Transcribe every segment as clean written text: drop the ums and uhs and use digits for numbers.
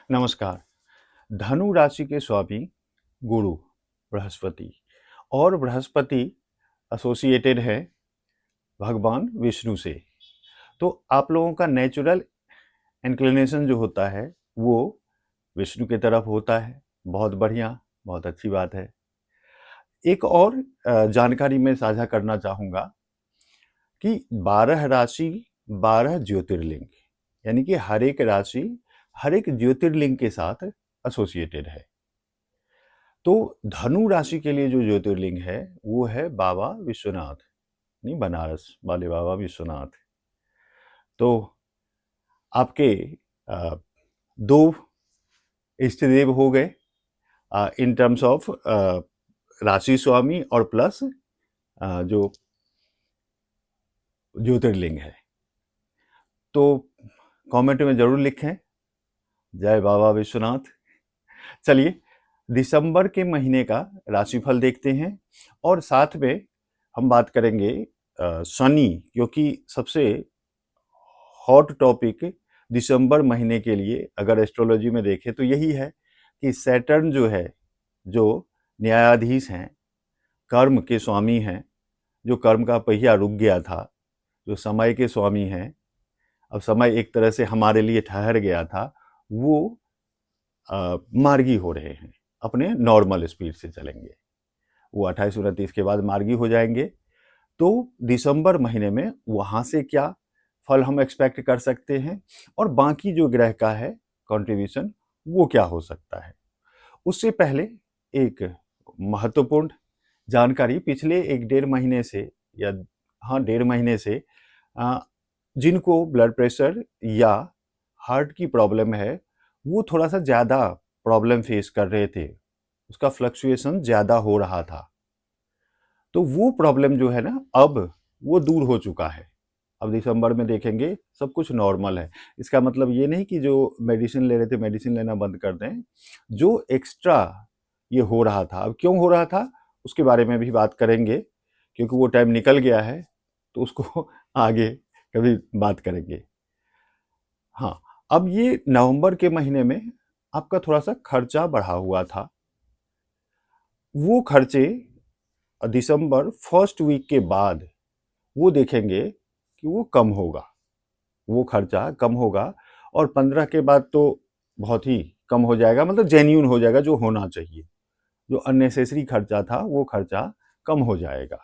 नमस्कार। धनु राशि के स्वामी गुरु बृहस्पति और बृहस्पति एसोसिएटेड है भगवान विष्णु से। तो आप लोगों का नेचुरल इंक्लिनेशन जो होता है वो विष्णु की तरफ होता है। बहुत बढ़िया, बहुत अच्छी बात है। एक और जानकारी मैं साझा करना चाहूँगा कि 12 राशि 12 ज्योतिर्लिंग, यानी कि हर एक राशि हर एक ज्योतिर्लिंग के साथ एसोसिएटेड है। तो धनु राशि के लिए जो ज्योतिर्लिंग है वो है बाबा विश्वनाथ, नहीं बनारस वाले बाबा विश्वनाथ। तो आपके दो इष्ट देव हो गए इन टर्म्स ऑफ राशि स्वामी और प्लस जो ज्योतिर्लिंग है। तो कमेंट में जरूर लिखें जय बाबा विश्वनाथ। चलिए दिसंबर के महीने का राशिफल देखते हैं और साथ में हम बात करेंगे शनि, क्योंकि सबसे हॉट टॉपिक दिसंबर महीने के लिए अगर एस्ट्रोलॉजी में देखें तो यही है कि सैटर्न जो है, जो न्यायाधीश हैं, कर्म के स्वामी हैं, जो कर्म का पहिया रुक गया था, जो समय के स्वामी हैं, अब समय एक तरह से हमारे लिए ठहर गया था, वो मार्गी हो रहे हैं, अपने नॉर्मल स्पीड से चलेंगे। वो 28-29 के बाद मार्गी हो जाएंगे। तो दिसंबर महीने में वहाँ से क्या फल हम एक्सपेक्ट कर सकते हैं और बाकी जो ग्रह का है कंट्रीब्यूशन वो क्या हो सकता है। उससे पहले एक महत्वपूर्ण जानकारी, पिछले 1-1.5 महीने से या 1.5 महीने से जिनको ब्लड प्रेशर या हार्ट की प्रॉब्लम है वो थोड़ा सा ज़्यादा प्रॉब्लम फेस कर रहे थे, उसका फ्लक्चुएशन ज़्यादा हो रहा था। तो वो प्रॉब्लम जो है ना अब वो दूर हो चुका है। अब दिसंबर में देखेंगे सब कुछ नॉर्मल है। इसका मतलब ये नहीं कि जो मेडिसिन ले रहे थे मेडिसिन लेना बंद कर दें। जो एक्स्ट्रा ये हो रहा था, अब क्यों हो रहा था उसके बारे में भी बात करेंगे, क्योंकि वो टाइम निकल गया है तो उसको आगे कभी बात करेंगे। हाँ, अब ये नवंबर के महीने में आपका थोड़ा सा खर्चा बढ़ा हुआ था। वो खर्चे दिसंबर फर्स्ट वीक के बाद वो देखेंगे कि वो कम होगा, वो खर्चा कम होगा और 15 के बाद तो बहुत ही कम हो जाएगा, मतलब जेन्यून हो जाएगा, जो होना चाहिए। जो अननेसेसरी खर्चा था वो खर्चा कम हो जाएगा।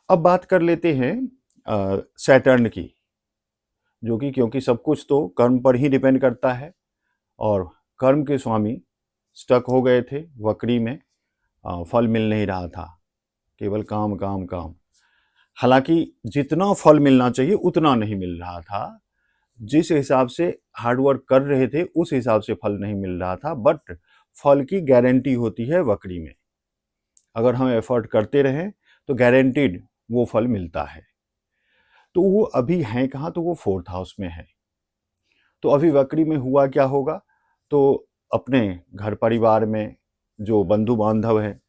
अब बात कर लेते हैं सैटर्न की, जो कि क्योंकि सब कुछ तो कर्म पर ही डिपेंड करता है और कर्म के स्वामी स्टक हो गए थे वक्री में, फल मिल नहीं रहा था, केवल काम काम काम। हालांकि जितना फल मिलना चाहिए उतना नहीं मिल रहा था, जिस हिसाब से हार्डवर्क कर रहे थे उस हिसाब से फल नहीं मिल रहा था। बट फल की गारंटी होती है वक्री में, अगर हम एफर्ट करते रहें तो गारंटीड वो फल मिलता है। तो वो अभी है कहाँ, तो वो 4th हाउस में है। तो अभी वक्री में हुआ क्या होगा, तो अपने घर परिवार में जो बंधु बांधव हैं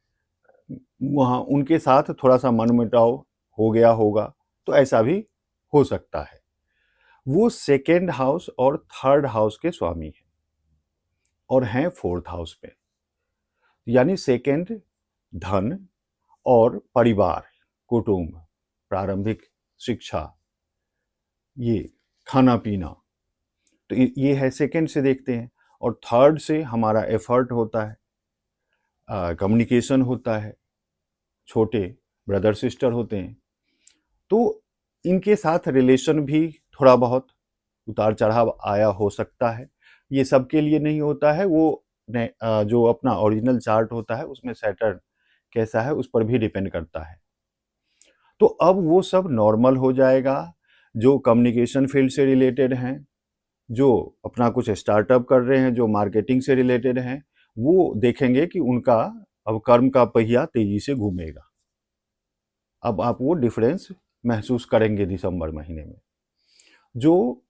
वहाँ उनके साथ थोड़ा सा मनमुटाव हो गया होगा, तो ऐसा भी हो सकता है। वो 2nd हाउस और 3rd हाउस के स्वामी हैं और हैं 4th हाउस में, यानी 2nd धन और परिवार, कुटुंब, प्रारंभिक शिक्षा, ये खाना पीना, तो ये है 2nd से देखते हैं। और 3rd से हमारा एफर्ट होता है, कम्युनिकेशन होता है, छोटे ब्रदर सिस्टर होते हैं, तो इनके साथ रिलेशन भी थोड़ा बहुत उतार चढ़ाव आया हो सकता है। ये सबके लिए नहीं होता है, वो जो अपना ओरिजिनल चार्ट होता है उसमें सैटर्न कैसा है उस पर भी डिपेंड करता है। तो अब वो सब नॉर्मल हो जाएगा। जो कम्युनिकेशन फील्ड से रिलेटेड हैं, जो अपना कुछ स्टार्टअप कर रहे हैं, जो मार्केटिंग से रिलेटेड हैं, वो देखेंगे कि उनका अब कर्म का पहिया तेजी से घूमेगा। अब आप वो डिफरेंस महसूस करेंगे दिसंबर महीने में। जो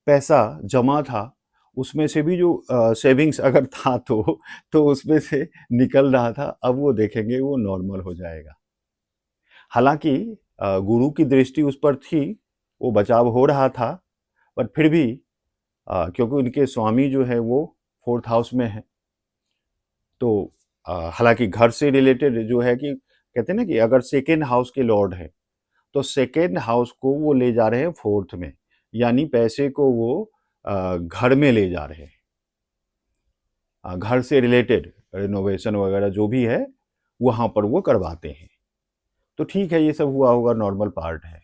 पैसा जमा था उसमें से भी जो सेविंग्स अगर था तो उसमें से निकल रहा था, अब वो देखेंगे वो नॉर्मल हो जाएगा। हालांकि गुरु की दृष्टि उस पर थी, वो बचाव हो रहा था, पर फिर भी क्योंकि उनके स्वामी जो है वो 4th हाउस में है। तो हालांकि घर से रिलेटेड जो है कि कहते हैं ना कि अगर 2nd हाउस के लॉर्ड है तो 2nd हाउस को वो ले जा रहे हैं 4th में, यानी पैसे को वो घर में ले जा रहे हैं। घर से रिलेटेड रिनोवेशन वगैरह जो भी है वहां पर वो करवाते हैं। तो ठीक है, ये सब हुआ होगा, नॉर्मल पार्ट है।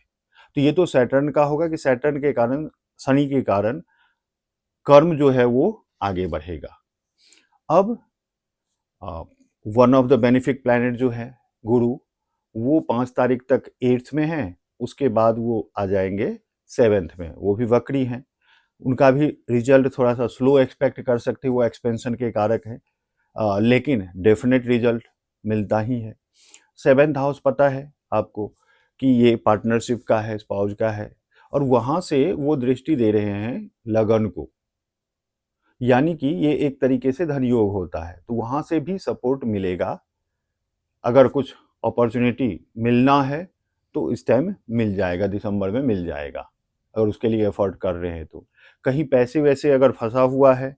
तो ये तो सैटर्न का होगा कि सैटर्न के कारण, शनि के कारण कर्म जो है वो आगे बढ़ेगा। अब one of the benefic planet जो है गुरु, वो 5 तारीख तक 8th में है, उसके बाद वो आ जाएंगे 7th में, वो भी वक्री हैं। उनका भी रिजल्ट थोड़ा सा स्लो एक्सपेक्ट कर सकते, वो एक्सपेंशन के कारक है, लेकिन डेफिनेट रिजल्ट मिलता ही है। 7th हाउस पता है आपको कि ये पार्टनरशिप का है, स्पाउस का है, और वहां से वो दृष्टि दे रहे हैं लगन को, यानी कि ये एक तरीके से धन योग होता है, तो वहां से भी सपोर्ट मिलेगा। अगर कुछ अपॉर्चुनिटी मिलना है तो इस टाइम मिल जाएगा, दिसंबर में मिल जाएगा, अगर उसके लिए एफर्ट कर रहे हैं तो। कहीं पैसे वैसे अगर फंसा हुआ है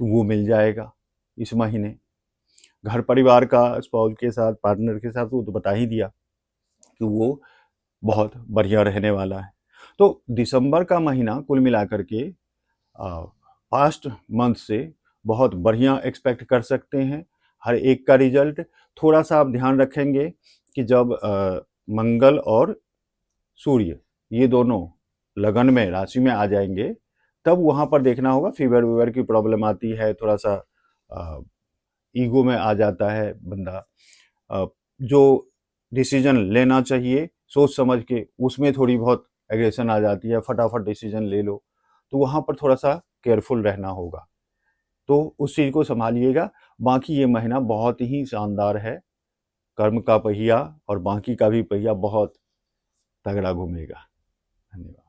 तो वो मिल जाएगा इस महीने। घर परिवार का, स्पाउस के साथ, पार्टनर के साथ, वो तो बता ही दिया कि वो बहुत बढ़िया रहने वाला है। तो दिसंबर का महीना कुल मिलाकर के पास्ट मंथ से बहुत बढ़िया एक्सपेक्ट कर सकते हैं हर एक का रिजल्ट। थोड़ा सा आप ध्यान रखेंगे कि जब मंगल और सूर्य ये दोनों लगन में, राशि में आ जाएंगे, तब वहां पर देखना होगा, फीवर वीवर की प्रॉब्लम आती है, थोड़ा सा ईगो में आ जाता है बंदा। जो डिसीजन लेना चाहिए सोच समझ के, उसमें थोड़ी बहुत एग्रेशन आ जाती है, फटाफट डिसीजन ले लो, तो वहां पर थोड़ा सा केयरफुल रहना होगा। तो उस चीज को संभालिएगा। बाकी ये महीना बहुत ही शानदार है, कर्म का पहिया और बाकी का भी पहिया बहुत तगड़ा घूमेगा। धन्यवाद।